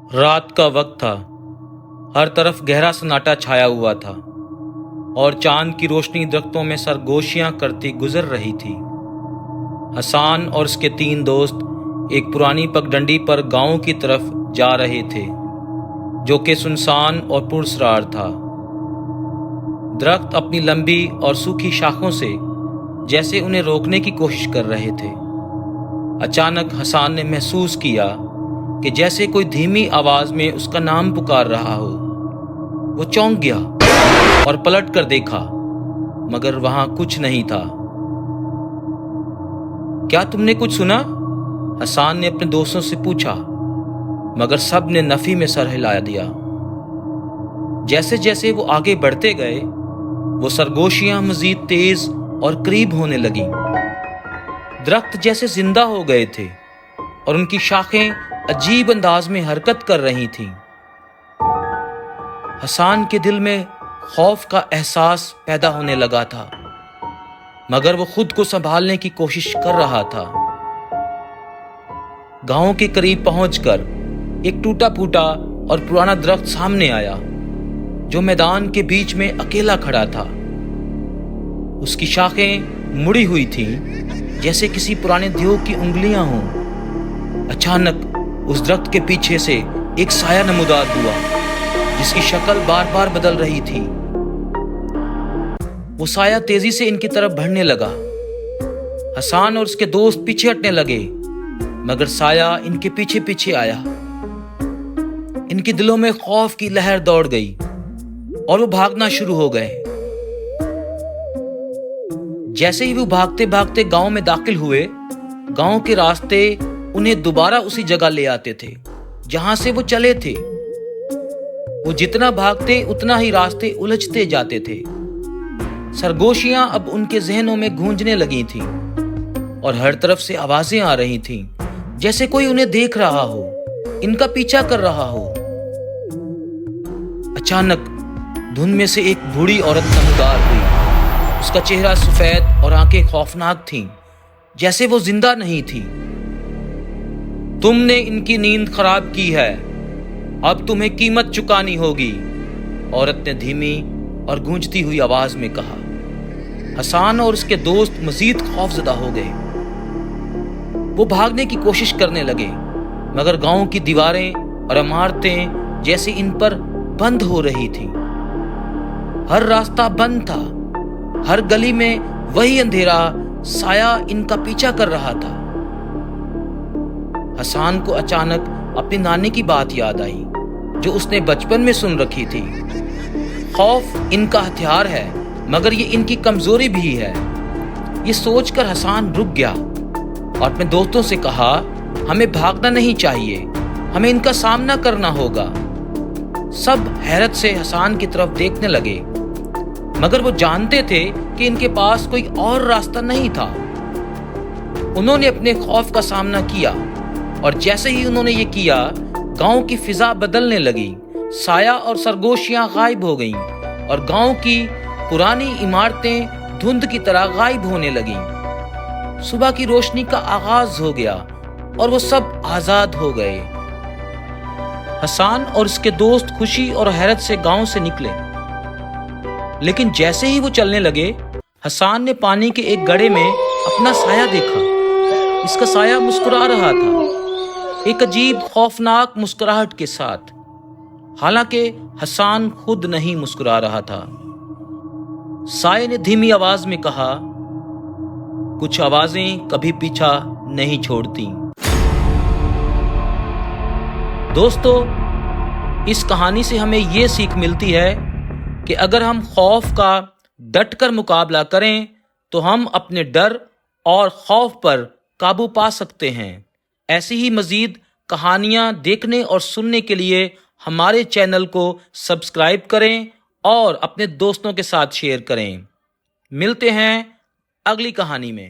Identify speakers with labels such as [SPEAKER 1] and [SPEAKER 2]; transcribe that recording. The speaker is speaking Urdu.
[SPEAKER 1] رات کا وقت تھا۔ ہر طرف گہرا سناٹا چھایا ہوا تھا اور چاند کی روشنی درختوں میں سرگوشیاں کرتی گزر رہی تھی۔ حسان اور اس کے 3 دوست ایک پرانی پگڈنڈی پر گاؤں کی طرف جا رہے تھے جو کہ سنسان اور پراسرار تھا۔ درخت اپنی لمبی اور سوکھی شاخوں سے جیسے انہیں روکنے کی کوشش کر رہے تھے۔ اچانک حسان نے محسوس کیا کہ جیسے کوئی دھیمی آواز میں اس کا نام پکار رہا ہو۔ وہ چونک گیا اور پلٹ کر دیکھا، مگر وہاں کچھ نہیں تھا۔ کیا تم نے کچھ سنا؟ حسان نے اپنے دوستوں سے پوچھا، مگر سب نے نفی میں سر ہلا دیا۔ جیسے جیسے وہ آگے بڑھتے گئے، وہ سرگوشیاں مزید تیز اور قریب ہونے لگیں۔ درخت جیسے زندہ ہو گئے تھے اور ان کی شاخیں عجیب انداز میں حرکت کر رہی تھیں۔ حسان کے دل میں خوف کا احساس پیدا ہونے لگا تھا، مگر وہ خود کو سنبھالنے کی کوشش کر رہا تھا۔ گاؤں کے قریب پہنچ کر ایک ٹوٹا پھوٹا اور پرانا درخت سامنے آیا جو میدان کے بیچ میں اکیلا کھڑا تھا۔ اس کی شاخیں مڑی ہوئی تھیں جیسے کسی پرانے دیو کی انگلیاں ہوں۔ اچانک اس درخت کے پیچھے سے ایک سایہ نمودار ہوا جس کی شکل بار بار بدل رہی تھی۔ وہ سایہ تیزی سے ان کی طرف بڑھنے لگا۔ حسان اور اس کے دوست پیچھے ہٹنے لگے، مگر سایہ ان کے پیچھے پیچھے آیا۔ ان کے دلوں میں خوف کی لہر دوڑ گئی اور وہ بھاگنا شروع ہو گئے۔ جیسے ہی وہ بھاگتے بھاگتے گاؤں میں داخل ہوئے، گاؤں کے راستے انہیں دوبارہ اسی جگہ لے آتے تھے جہاں سے وہ چلے تھے۔ وہ جتنا بھاگتے اتنا ہی راستے الجھتے جاتے تھے۔ سرگوشیاں اب ان کے ذہنوں میں گونجنے لگی تھیں اور ہر طرف سے آوازیں آ رہی تھیں جیسے کوئی انہیں دیکھ رہا ہو، ان کا پیچھا کر رہا ہو۔ اچانک دھند میں سے ایک بوڑھی عورت نمودار ہوئی۔ اس کا چہرہ سفید اور آنکھیں خوفناک تھیں، جیسے وہ زندہ نہیں تھی۔ تم نے ان کی نیند خراب کی ہے، اب تمہیں قیمت چکانی ہوگی، عورت نے دھیمی اور گونجتی ہوئی آواز میں کہا۔ حسان اور اس کے دوست مزید خوفزدہ ہو گئے۔ وہ بھاگنے کی کوشش کرنے لگے، مگر گاؤں کی دیواریں اور عمارتیں جیسے ان پر بند ہو رہی تھیں۔ ہر راستہ بند تھا، ہر گلی میں وہی اندھیرا سایہ ان کا پیچھا کر رہا تھا۔ حسان کو اچانک اپنی نانی کی بات یاد آئی جو اس نے بچپن میں سن رکھی تھی۔ خوف ان کا ہتھیار ہے، مگر یہ ان کی کمزوری بھی ہے۔ یہ سوچ کر حسان رک گیا اور اپنے دوستوں سے کہا، ہمیں بھاگنا نہیں چاہیے، ہمیں ان کا سامنا کرنا ہوگا۔ سب حیرت سے حسان کی طرف دیکھنے لگے، مگر وہ جانتے تھے کہ ان کے پاس کوئی اور راستہ نہیں تھا۔ انہوں نے اپنے خوف کا سامنا کیا اور جیسے ہی انہوں نے یہ کیا، گاؤں کی فضا بدلنے لگی۔ سایہ اور سرگوشیاں غائب ہو گئیں اور گاؤں کی پرانی عمارتیں دھند کی طرح غائب ہونے لگیں۔ صبح کی روشنی کا آغاز ہو گیا اور وہ سب آزاد ہو گئے۔ حسان اور اس کے دوست خوشی اور حیرت سے گاؤں سے نکلے، لیکن جیسے ہی وہ چلنے لگے، حسان نے پانی کے ایک گڑھے میں اپنا سایہ دیکھا۔ اس کا سایہ مسکرا رہا تھا، ایک عجیب خوفناک مسکراہٹ کے ساتھ، حالانکہ حسان خود نہیں مسکرا رہا تھا۔ سایہ نے دھیمی آواز میں کہا، کچھ آوازیں کبھی پیچھا نہیں چھوڑتی۔ دوستو، اس کہانی سے ہمیں یہ سیکھ ملتی ہے کہ اگر ہم خوف کا ڈٹ کر مقابلہ کریں تو ہم اپنے ڈر اور خوف پر قابو پا سکتے ہیں۔ ایسی ہی مزید کہانیاں دیکھنے اور سننے کے لیے ہمارے چینل کو سبسکرائب کریں اور اپنے دوستوں کے ساتھ شیئر کریں۔ ملتے ہیں اگلی کہانی میں۔